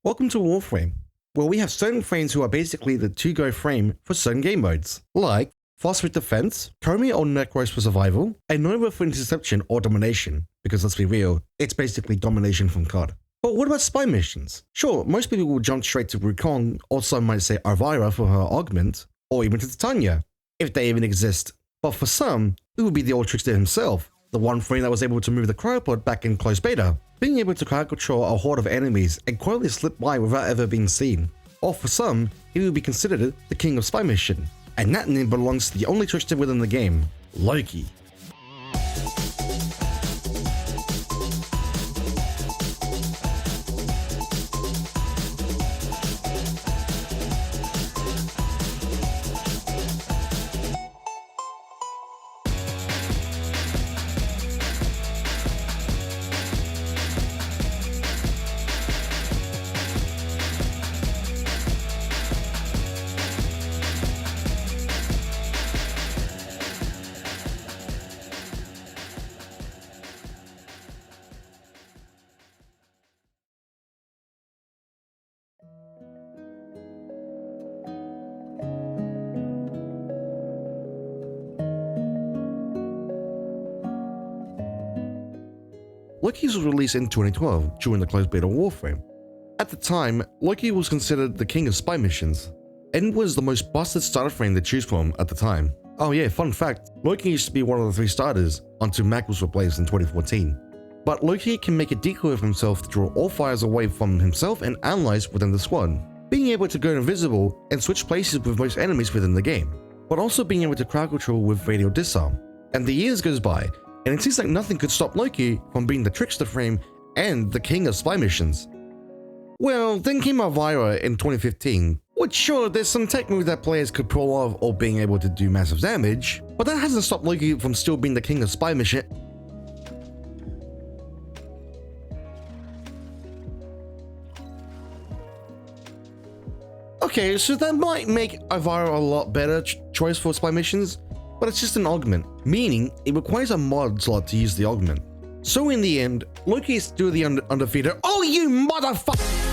Welcome to Warframe, where we have certain frames who are basically the to-go frame for certain game modes, like Fast with Defense, Chromia or Necros for Survival, and Nova for Interception or Domination, because let's be real, it's basically domination from COD. But what about spy missions? Sure, most people will jump straight to Wukong, or some might say Elvira for her augment, or even to Titania, if they even exist. But for some, it would be the old trickster himself, the one frame that was able to move the cryopod back in closed beta, being able to crowd control a horde of enemies and quietly slip by without ever being seen. Or for some, he would be considered the king of spy mission, and that name belongs to the only trickster within the game, Loki. Loki was released in 2012 during the closed beta Warframe. At the time, Loki was considered the king of spy missions, and was the most busted starter frame to choose from at the time. Oh yeah, fun fact, Loki used to be one of the 3 starters until Mac was replaced in 2014. But Loki can make a decoy of himself to draw all fires away from himself and allies within the squad, being able to go invisible and switch places with most enemies within the game, but also being able to crowd control with Radial Disarm. And the years goes by, and it seems like nothing could stop Loki from being the trickster frame and the king of spy missions. Well, then came Elvira in 2015, which sure, there's some tech moves that players could pull off or being able to do massive damage, but that hasn't stopped Loki from still being the king of spy mission. Okay, so that might make Elvira a lot better choice for spy missions, but it's just an augment, meaning it requires a mod slot to use the augment. So in the end, Loki is still the undefeated. Oh, you motherfucker!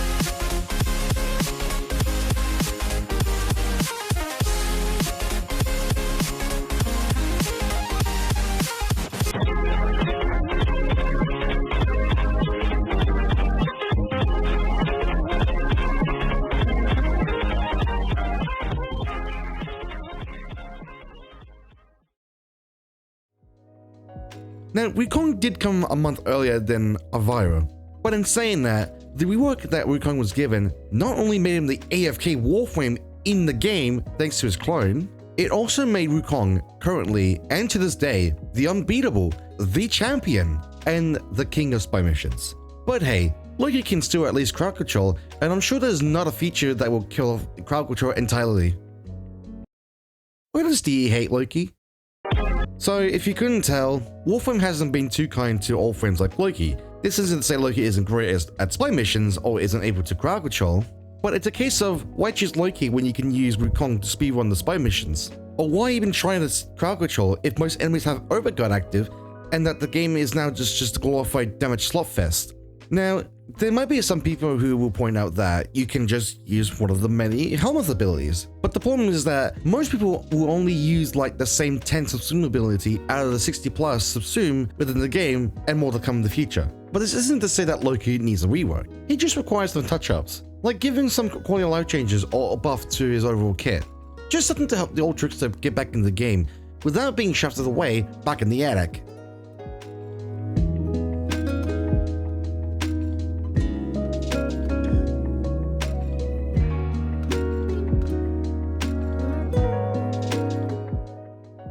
Now, Wukong did come a month earlier than Elvira, but in saying that, the rework that Wukong was given not only made him the AFK Warframe in the game thanks to his clone, it also made Wukong currently, and to this day, the unbeatable, the champion, and the king of spy missions. But hey, Loki can still at least crowd control, and I'm sure there's not a feature that will kill crowd control entirely. Where does DE hate Loki? So, if you couldn't tell, Warframe hasn't been too kind to all frames like Loki. This isn't to say Loki isn't great at spy missions or isn't able to crowd control, but it's a case of why choose Loki when you can use Wukong to speedrun the spy missions? Or why even try to crowd control if most enemies have Overguard active and that the game is now just a glorified damage slot fest? Now, there might be some people who will point out that you can just use one of the many Helmuth abilities, but the problem is that most people will only use like the same 10 subsume ability out of the 60 plus subsume within the game and more to come in the future. But this isn't to say that Loki needs a rework, he just requires some touch-ups, like giving some quality of life changes or a buff to his overall kit. Just something to help the old trickster get back in the game without being shafted away back in the attic.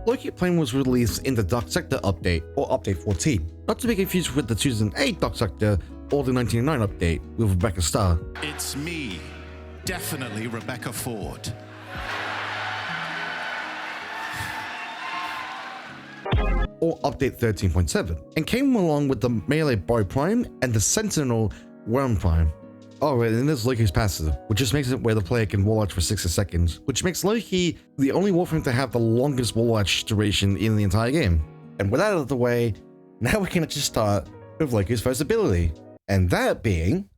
Loki Plane was released in the Dark Sector update, or Update 14, not to be confused with the 2008 Dark Sector or the 1999 update with Rebecca Starr. It's me, definitely Rebecca Ford. Or Update 13.7, and came along with the Melee Bow Prime and the Sentinel Worm Prime. Oh, and there's Loki's passive, which just makes it where the player can wall watch for 60 seconds, which makes Loki the only Warframe to have the longest wall watch duration in the entire game. And with that out of the way, now we can actually start with Loki's first ability, and that being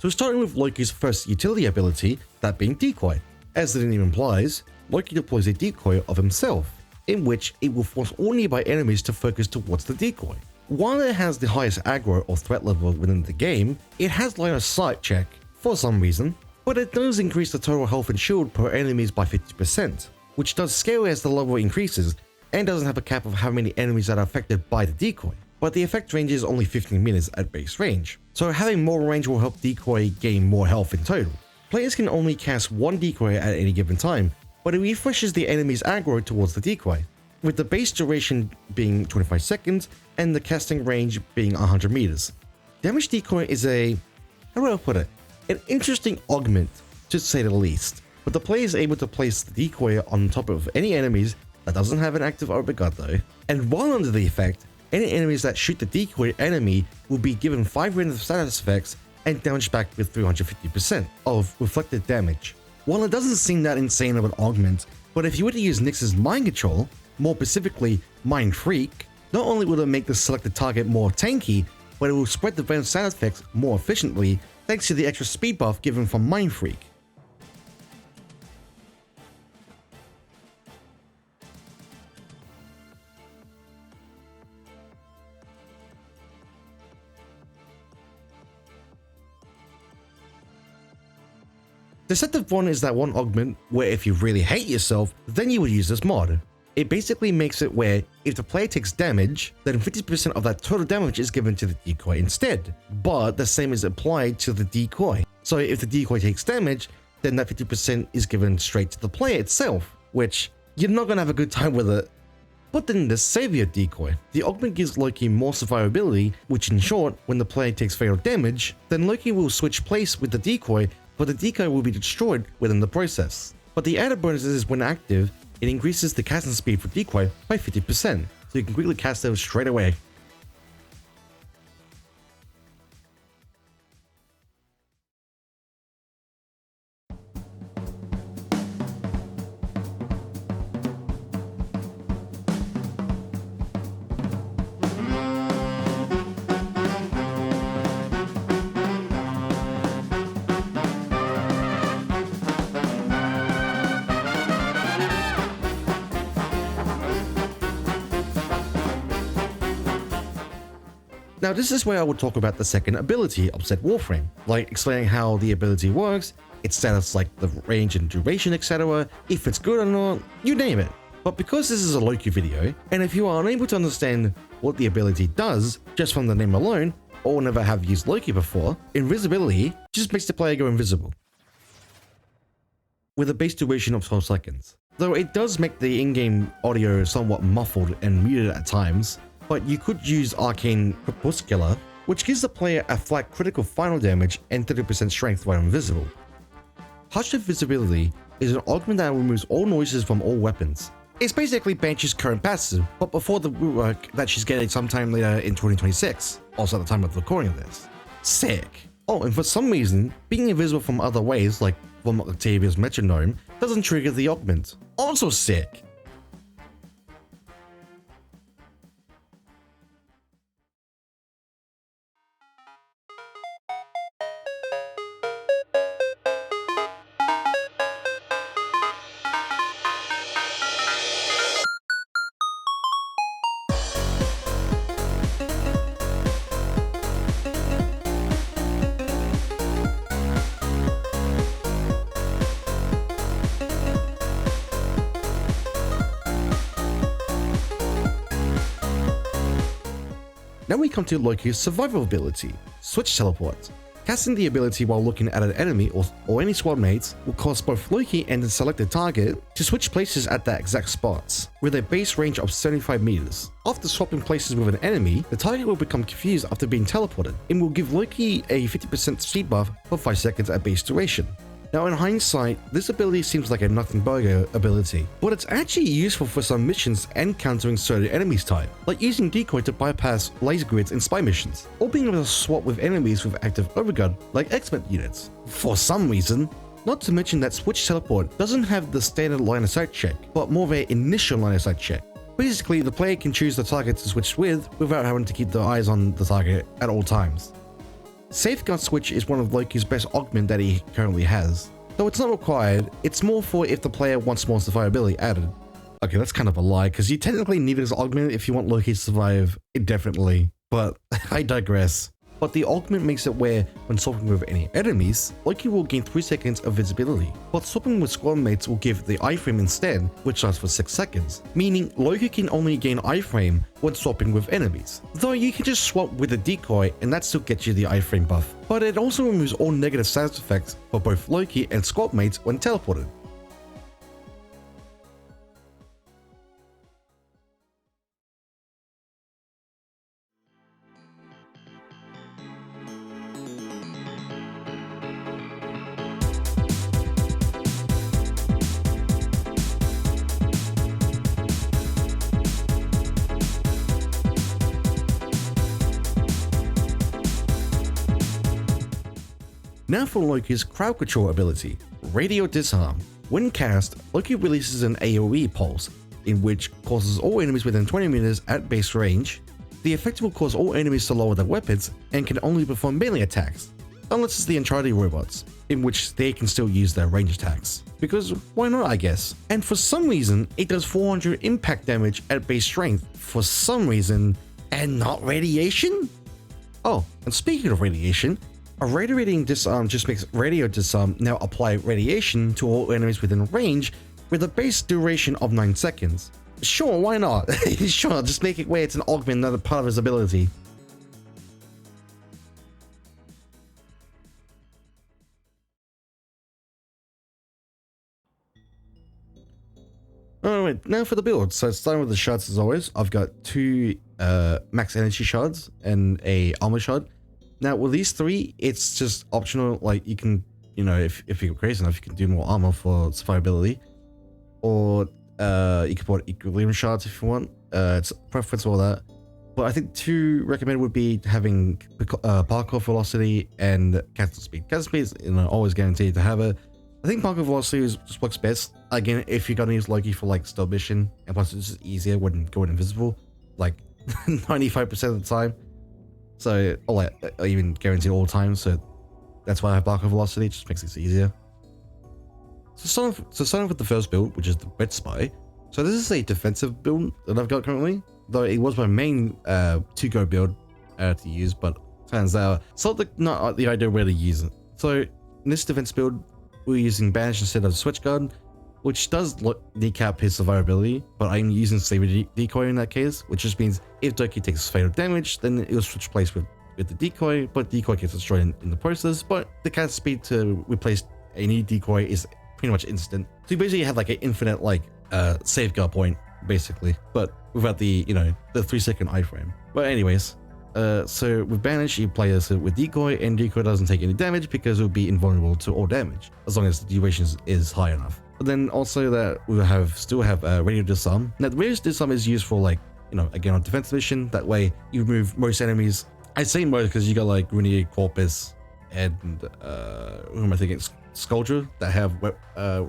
So starting with Loki's first utility ability, that being Decoy. As the name implies, Loki deploys a decoy of himself, in which it will force all nearby enemies to focus towards the decoy. While it has the highest aggro or threat level within the game, it has line of sight check, for some reason, but it does increase the total health and shield per enemies by 50%, which does scale as the level increases, and doesn't have a cap of how many enemies that are affected by the decoy, but the effect range is only 15 meters at base range, so having more range will help decoy gain more health in total. Players can only cast one decoy at any given time, but it refreshes the enemy's aggro towards the decoy, with the base duration being 25 seconds and the casting range being 100 meters. Damage decoy is how do I put it? An interesting augment, to say the least, but the player is able to place the decoy on top of any enemies that doesn't have an active overguard though, and while under the effect, any enemies that shoot the decoy enemy will be given 5 random status effects and damaged back with 350% of reflected damage. While it doesn't seem that insane of an augment, but if you were to use Nyx's Mind Control, more specifically Mind Freak, not only will it make the selected target more tanky, but it will spread the random side effects more efficiently thanks to the extra speed buff given from Mind Freak. Deceptive Bond is that one augment where if you really hate yourself, then you would use this mod. It basically makes it where if the player takes damage, then 50% of that total damage is given to the decoy instead, but the same is applied to the decoy. So if the decoy takes damage, then that 50% is given straight to the player itself, which you're not going to have a good time with it. But then the Saviour Decoy. The augment gives Loki more survivability, which in short, when the player takes fatal damage, then Loki will switch place with the decoy, but the decoy will be destroyed within the process. But the added bonus is when active, it increases the casting speed for decoy by 50%, so you can quickly cast those straight away. Now this is where I would talk about the second ability of said Warframe, like explaining how the ability works, its status like the range and duration etc, if it's good or not, you name it. But because this is a Loki video, and if you are unable to understand what the ability does just from the name alone, or never have used Loki before, Invisibility just makes the player go invisible, with a base duration of 12 seconds. Though it does make the in-game audio somewhat muffled and muted at times, but you could use Arcane Crepuscular, which gives the player a flat critical final damage and 30% strength while invisible. Hushed Invisibility is an augment that removes all noises from all weapons. It's basically Banshee's current passive, but before the rework that she's getting sometime later in 2026, also at the time of recording this. Sick. Oh, and for some reason, being invisible from other ways, like from Octavia's metronome, doesn't trigger the augment. Also sick. Now we come to Loki's survival ability, Switch Teleport. Casting the ability while looking at an enemy or any squad mates will cause both Loki and the selected target to switch places at that exact spots, with a base range of 75 meters. After swapping places with an enemy, the target will become confused after being teleported, and will give Loki a 50% speed buff for 5 seconds at base duration. Now in hindsight, this ability seems like a nothing burger ability, but it's actually useful for some missions and countering certain enemies type, like using Decoy to bypass laser grids in spy missions, or being able to swap with enemies with active overguard like X-Men units, for some reason. Not to mention that Switch Teleport doesn't have the standard line of sight check, but more of an initial line of sight check. Basically, the player can choose the target to switch with without having to keep their eyes on the target at all times. Safeguard Switch is one of Loki's best augment that he currently has. Though it's not required, it's more for if the player wants more survivability added. Okay, that's kind of a lie, because you technically need this augment if you want Loki to survive indefinitely, but I digress. But the augment makes it where, when swapping with any enemies, Loki will gain 3 seconds of visibility, but swapping with squad mates will give the iframe instead, which lasts for 6 seconds, meaning Loki can only gain iframe when swapping with enemies. Though you can just swap with a decoy and that still gets you the iframe buff, but it also removes all negative status effects for both Loki and squad mates when teleported. Now for Loki's crowd control ability, Radial Disarm. When cast, Loki releases an AoE pulse, in which causes all enemies within 20 meters at base range. The effect will cause all enemies to lower their weapons and can only perform melee attacks, unless it's the Uncharted robots, in which they can still use their range attacks. Because why not, I guess. And for some reason, it does 400 impact damage at base strength, for some reason, and not radiation? Oh, and speaking of radiation, Irradiating Disarm just makes Radial Disarm now apply radiation to all enemies within range with a base duration of 9 seconds. Sure, why not? Sure, just make it where it's an augment, not a part of his ability. Alright, now for the build. So starting with the shards as always, I've got 2 max energy shards and a armor shard. Now with these 3, it's just optional, like you can, you know, if you're crazy enough, you can do more armor for survivability. Or you can put equilibrium shards if you want. It's preference all that. But I think 2 recommended would be having parkour velocity and castle speed. Castle speed is, you know, always guaranteed to have it. I think parkour velocity just works best. Again, if you're gonna use Loki for like stealth mission, and plus it's just easier when going invisible, like 95% of the time. So, or like even guaranteed all the time. So that's why I have parkour velocity. It just makes it easier. So starting with the first build, which is the Red Spy. So this is a defensive build that I've got currently, though it was my main to-go build to use, but turns out it's not the ideal way to use it. So in this defense build, we're using Banish instead of Switch Guard, which does kneecap his survivability, but I'm using Saviour Decoy in that case, which just means if Loki takes fatal damage, then it'll switch place with the decoy, but decoy gets destroyed in the process. But the cast speed to replace any decoy is pretty much instant. So you basically have like an infinite like safeguard point, basically, but without the, you know, the 3-second iframe. But anyways, so with Banish, you play this with Decoy, and Decoy doesn't take any damage because it will be invulnerable to all damage, as long as the duration is high enough. But then also that we will still have Radial Disarm. Now the Radial Disarm is used for, like, you know, again on defense mission. That way you remove most enemies. I say most because you got like Runier, Corpus, and who am I thinking? Scoldra that have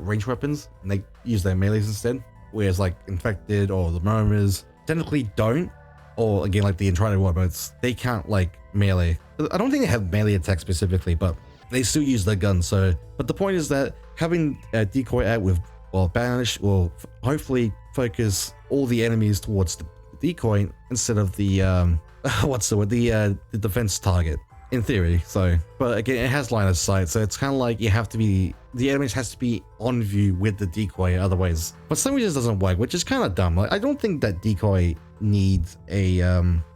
range weapons, and they use their melees instead. Whereas like Infected or the Murmurs technically don't. Or again, like the Enchanted robots, they can't like melee. I don't think they have melee attack specifically, but they still use their guns. So, but the point is that having a decoy out with, well, Banish will hopefully focus all the enemies towards the decoy instead of the what's the word, the defense target in theory. So, but again, it has line of sight, so it's kind of like you have to be, the enemies has to be on view with the decoy, otherwise. But some reason it doesn't work, which is kind of dumb. Like, I don't think that decoy needs a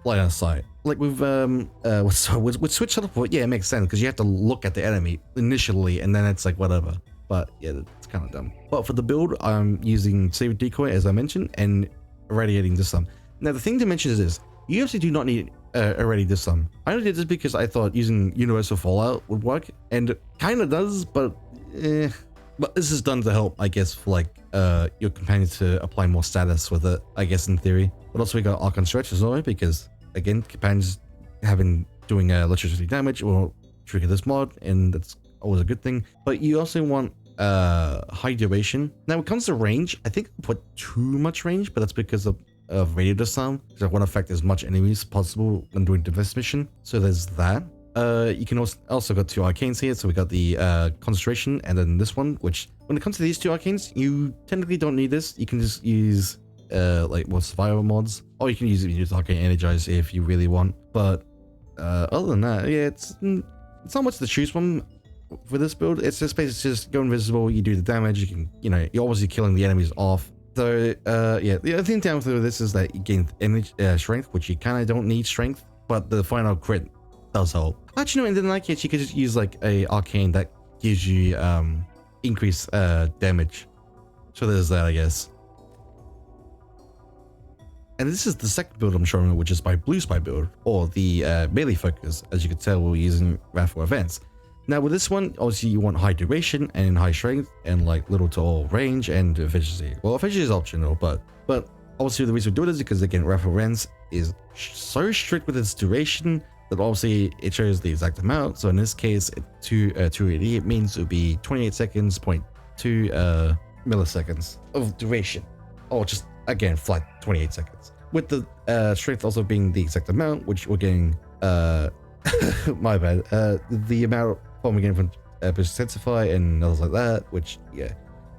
line of sight. Like with with switch teleport, yeah, it makes sense because you have to look at the enemy initially, and then it's like whatever. But yeah, it's kind of dumb. But for the build, I'm using Saviour Decoy, as I mentioned, and Irradiating Disarm. Now the thing to mention is this: you actually do not need Irradiating Disarm. I only did this because I thought using Universal Fallout would work, and it kind of does, but but this is done to help, I guess, for like your companion to apply more status with it, I guess, in theory. But also we got Archon Stretch as well, because again, companions doing electricity damage will trigger this mod, and that's always a good thing. But you also want high duration. Now when it comes to range, I think I put too much range, but that's because of Radial Disarm, because I want to affect as much enemies as possible when doing defense mission. So there's that. You can also got 2 arcanes here. So we got the concentration and then this one, which when it comes to these 2 arcanes, you technically don't need this. You can just use like more survival mods, or you can use arcane energize if you really want. But other than that, yeah, it's not much to choose from for this build. It's just basically just go invisible, you do the damage, you can, you're obviously killing the enemies off. So yeah, the other thing down with this is that you gain energy, strength, which you kind of don't need strength, but the final crit does help. Actually, no, in that case, you could just use like a arcane that gives you increased damage. So there's that, I guess. And this is the second build I'm showing, which is by Blue Spy build, or the melee focus. As you can tell, we're using Wrathful Events. Now with this one, obviously you want high duration and high strength and like little to all range and efficiency. Well, efficiency is optional, but obviously the reason we do it is because again, Wrathful Events is so strict with its duration that obviously it shows the exact amount. So in this case, 288 means it would be 28 seconds, 0.2 milliseconds of duration, or just again flat 28 seconds. With the strength also being the exact amount, which we're getting my bad, the amount from we're getting from Intensify and others like that, which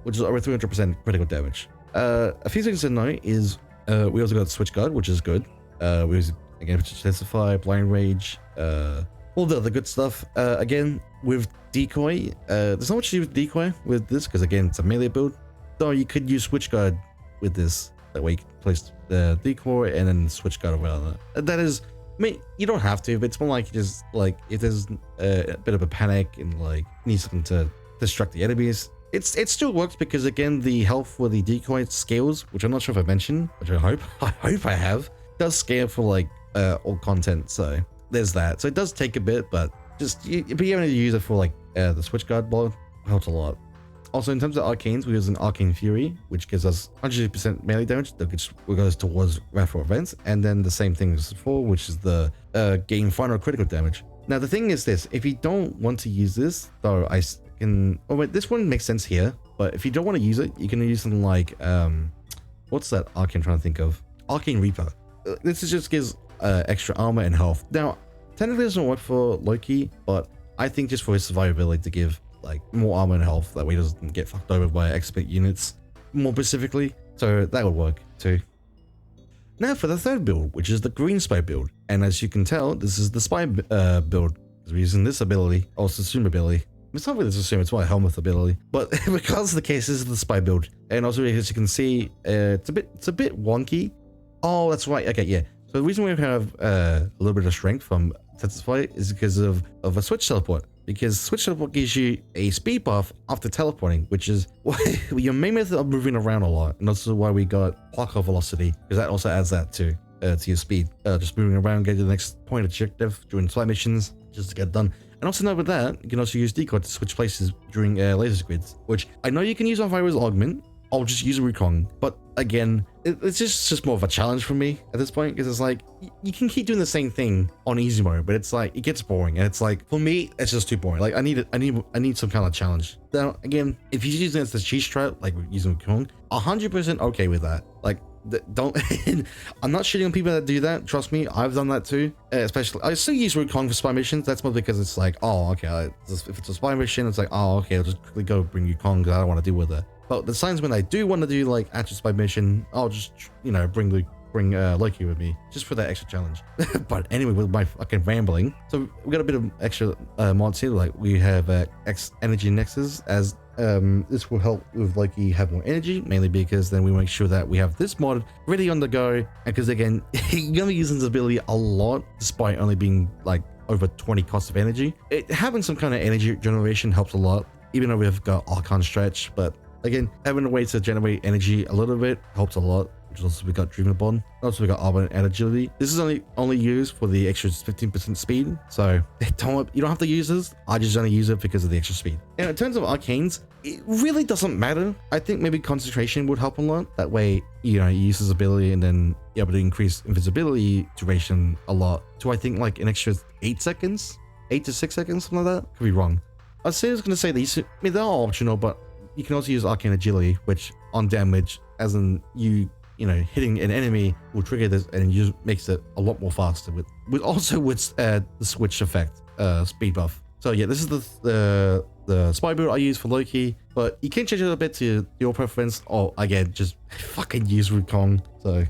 is over 300% critical damage. A few things to note is we also got Switch Guard, which is good. We use again Intensify, Blind Rage, all the other good stuff. Again with Decoy, there's not much to do with Decoy with this because again it's a melee build. So you could use Switch Guard with this. That way you can place the Decoy and then Switch Guard around that. That is, I mean, you don't have to, but it's more like just like if there's a bit of a panic and like need something to distract the enemies. It still works because again the health for the Decoy scales, which I'm not sure if I mentioned, which I hope I have, does scale for like all content. So there's that. So it does take a bit, but just being able to use it for like the Switch Guard block helps a lot. Also, in terms of arcanes, we use an Arcane Fury, which gives us 100% melee damage that goes towards Wrathful Events, and then the same thing as before, which is the gain final critical damage. Now, the thing is this: if you don't want to use this, though, I can. Oh wait, this one makes sense here. But if you don't want to use it, you can use something like what's that arcane I'm trying to think of? Arcane Reaper. This just gives extra armor and health. Now, technically, it doesn't work for Loki, but I think just for his survivability to give like more armor and health, that way he doesn't get fucked over by expert units more specifically, so that would work too. Now for the third build, which is the Green Spy build, and as you can tell, this is the Spy build because we're using this ability, or Assume ability. It's not really Assume, it's more a Helmet ability, but regardless of the case, this is the Spy build, and also as you can see, it's a bit wonky. Oh, that's right. Okay, yeah. So the reason we have a little bit of strength from Intensify is because of a Switch Teleport. Because Switch Teleport gives you a speed buff after teleporting, which is why your main method of moving around a lot, and also why we got Parkour Velocity, because that also adds that to your speed. Just moving around, get to the next point objective during flight missions, just to get done. And also now with that, you can also use Decoy to switch places during laser squids, which I know you can use on Virus Augment. I'll just use a Wukong, but again, it's just more of a challenge for me at this point, because it's like you can keep doing the same thing on easy mode, but it's like it gets boring, and it's like for me it's just too boring. Like I need some kind of challenge. Now again, if you're using it as the cheese strat, like using Wukong, 100% okay with that. Like don't I'm not shitting on people that do that, trust me, I've done that too. Especially I still use Wukong for spy missions. That's more because it's like, oh okay, if it's a spy mission, it's like, oh okay, I'll just quickly go bring Wukong because I don't want to deal with it. But the times when I do want to do like actual spy mission, I'll just bring Loki with me just for that extra challenge. But anyway, with my fucking rambling, so we got a bit of extra mods here. Like we have X Energy Nexus, as this will help with Loki have more energy, mainly because then we make sure that we have this mod ready on the go. And because again, you're gonna be using this ability a lot, despite only being like over 20 cost of energy. Having some kind of energy generation helps a lot, even though we've got Archon Stretch, but again, having a way to generate energy a little bit helps a lot. Which also we got Dreamer Bond. Also we got Armor and Agility. This is only used for the extra 15% speed. So you don't have to use this. I just only use it because of the extra speed. And in terms of arcanes, it really doesn't matter. I think maybe concentration would help a lot. That way, you use this ability and then you're able to increase invisibility duration a lot to I think like an extra 8 seconds, 8 to 6 seconds, something like that. Could be wrong. I was gonna say these. I mean, they're all optional, but you can also use Arcane Agility, which on damage, as in hitting an enemy will trigger this and it just makes it a lot more faster with the switch effect. speed buff. So yeah, this is the spy build I use for Loki, but you can change it a bit to your preference, or again, just fucking use Wukong. So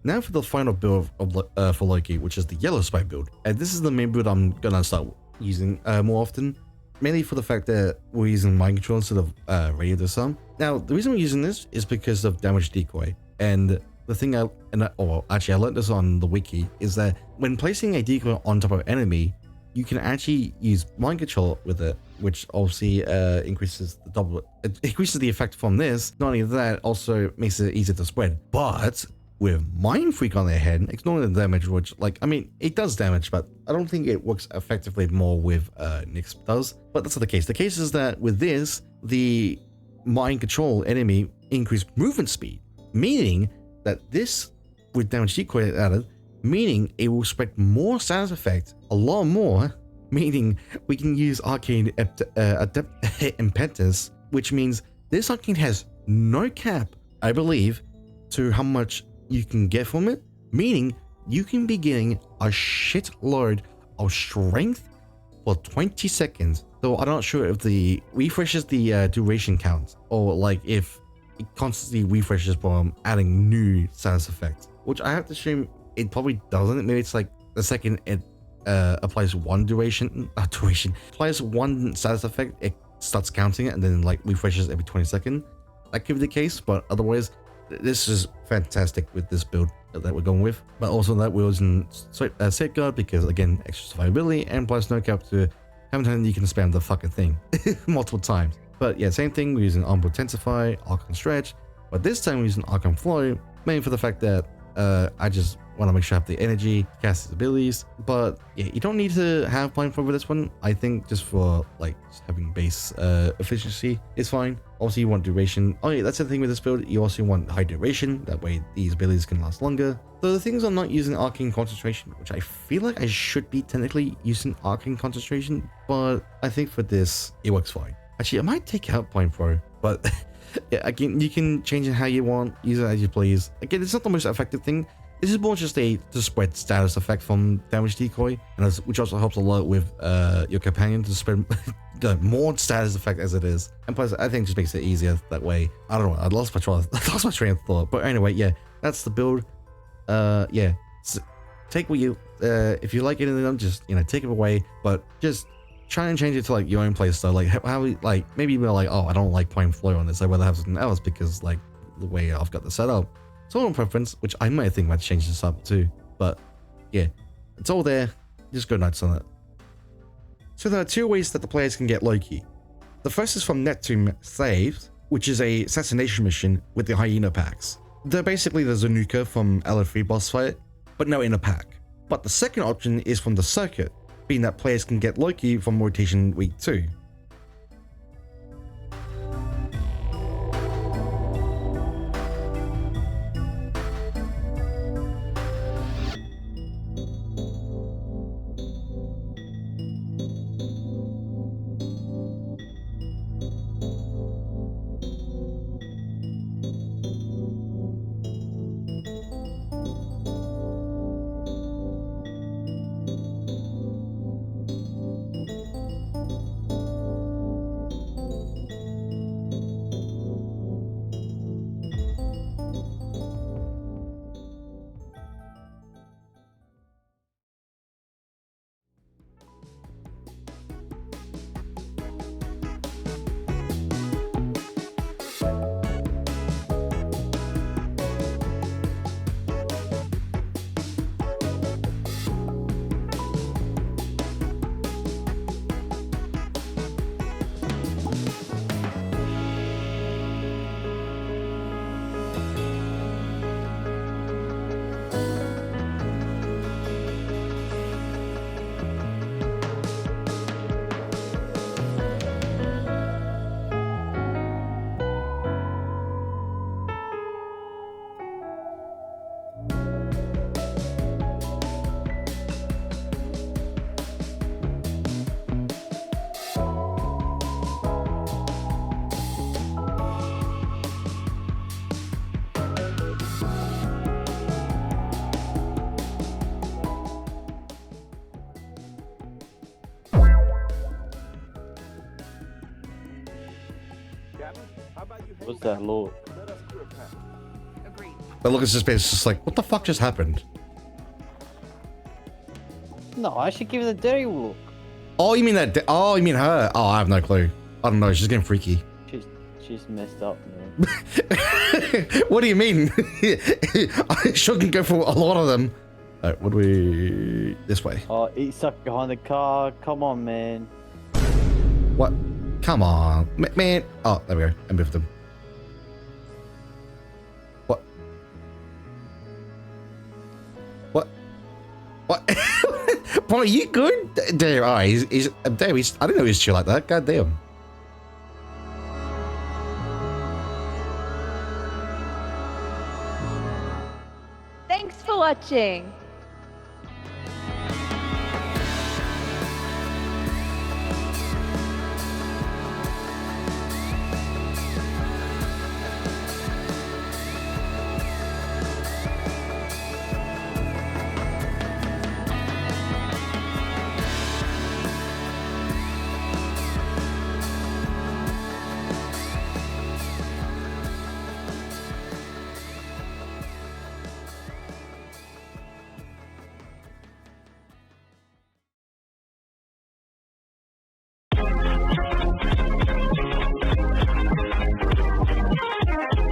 now for the final build for Loki, which is the yellow spy build. And this is the main build I'm gonna start using more often, mainly for the fact that we're using mind control instead of Radial Disarm. Now, the reason we're using this is because of damage decoy. And the thing I learned this on the wiki, is that when placing a decoy on top of an enemy, you can actually use mind control with it, which obviously increases the effect from this. Not only that, also makes it easier to spread. But with Mind Freak on their head, ignoring the damage, which, like, I mean, it does damage, but I don't think it works effectively more with Nyx does. But that's not the case. The case is that with this, the mind control enemy increased movement speed, meaning that this, with damage decoy added, meaning it will spread more status effect, a lot more, meaning we can use Arcane Impetus, which means this Arcane has no cap, I believe, to how much you can get from it, meaning you can be getting a shitload of strength for 20 seconds. So I'm not sure if the refreshes the duration count, or like if it constantly refreshes from adding new status effects, which I have to assume it probably doesn't. Maybe it's like the second it applies one applies one status effect, it starts counting it and then like refreshes every 20 seconds. That could be the case, but otherwise this is fantastic with this build that we're going with. But also that we're using Safeguard because, again, extra survivability, and plus no cap to how many times you can spam the fucking thing multiple times. But yeah, same thing, we're using Onboard Intensify, Archon Stretch, but this time we're using Archon Flow, mainly for the fact that I just want to make sure I have the energy to cast his abilities. But yeah, you don't need to have Blind Flow for this one. I think just for like just having base efficiency is fine. Also, you want duration. Oh yeah, that's the thing with this build. You also want high duration. That way these abilities can last longer. So the things I'm not using Arcane Concentration, which I feel like I should be technically using Arcane Concentration, but I think for this, it works fine. Actually, I might take out Blind Flow, but yeah, again, you can change it how you want, use it as you please. Again, it's not the most effective thing. This is more just a to spread status effect from damage decoy, and which also helps a lot with your companion to spread the more status effect as it is. And plus, I think it just makes it easier that way. I don't know. I lost my train of thought. But anyway, yeah, that's the build. Yeah, so take what you if you like anything of them, just take it away. But just try and change it to like your own playstyle. Like how like maybe you're like, oh, I don't like playing flow on this. I'd rather have something else because like the way I've got the setup. It's all on preference, which I might think might change this up too. But yeah, it's all there. Just go nuts on it. So there are two ways that the players can get Loki. The first is from Neptune Saves, which is a assassination mission with the hyena packs. They're basically the Zanuka from LO3 boss fight, but no in a pack. But the second option is from the circuit, being that players can get Loki from rotation week 2. What's that look? But look at his face, it's just like, what the fuck just happened? No, I should give it a dirty look. Oh, you mean that? Oh, you mean her? Oh, I have no clue. I don't know. She's getting freaky. She's messed up, man. What do you mean? I sure can go for a lot of them. Alright, what do we... This way. Oh, he's stuck behind the car. Come on, man. What? Come on. Man. Oh, there we go. I moved them. What? What? What? Boy, are you good? Damn, oh, he's damn, I didn't know he was chill like that. God damn. Thanks for watching.